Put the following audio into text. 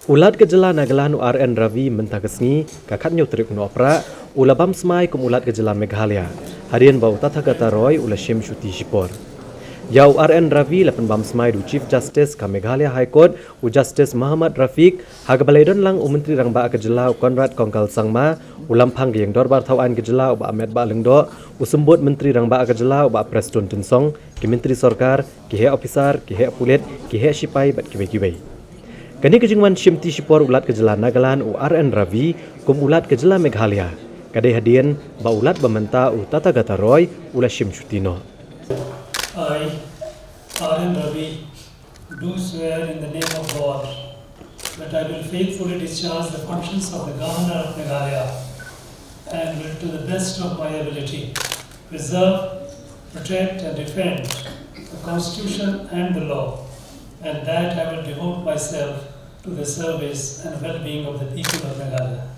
Ulat gejala Nagaland RN Ravi mentagasngi kakat nyutrik no opera ulabam smai kum ulat gejala Meghalaya. Harian bau Tathagata Roy ula Shem Shuti Shipor. Yau RN Ravi lapan bam smai du Chief Justice ka Meghalaya High Court u Justice Muhammad Rafiq hagabaledon lang u Menteri Rang Ba gejala u Conrad Kongkal Sangma ulam phang yang dorbar thawan gejala u ba Ahmed Ba Lengdo u sembut Menteri Rang Ba gejala u ba Preston Tensong ki Menteri Sarkar ki he officer ki he pulit ki he sipai bat kibai-kibai. Kini kejengwan Shimti Shipor ulat kejela Nagaland u RN Ravi kum ulat kejela Meghalaya. Kadai hadian ba ulat bamenta u Tathagata Roy ula Shim Shutino. I, RN Ravi, do swear in the name of God that I will faithfully discharge the functions of the Governor of Meghalaya and will to the best of my ability preserve, protect and defend the Constitution and the law, and that I will devote myself to the service and well-being of the people of Meghalaya.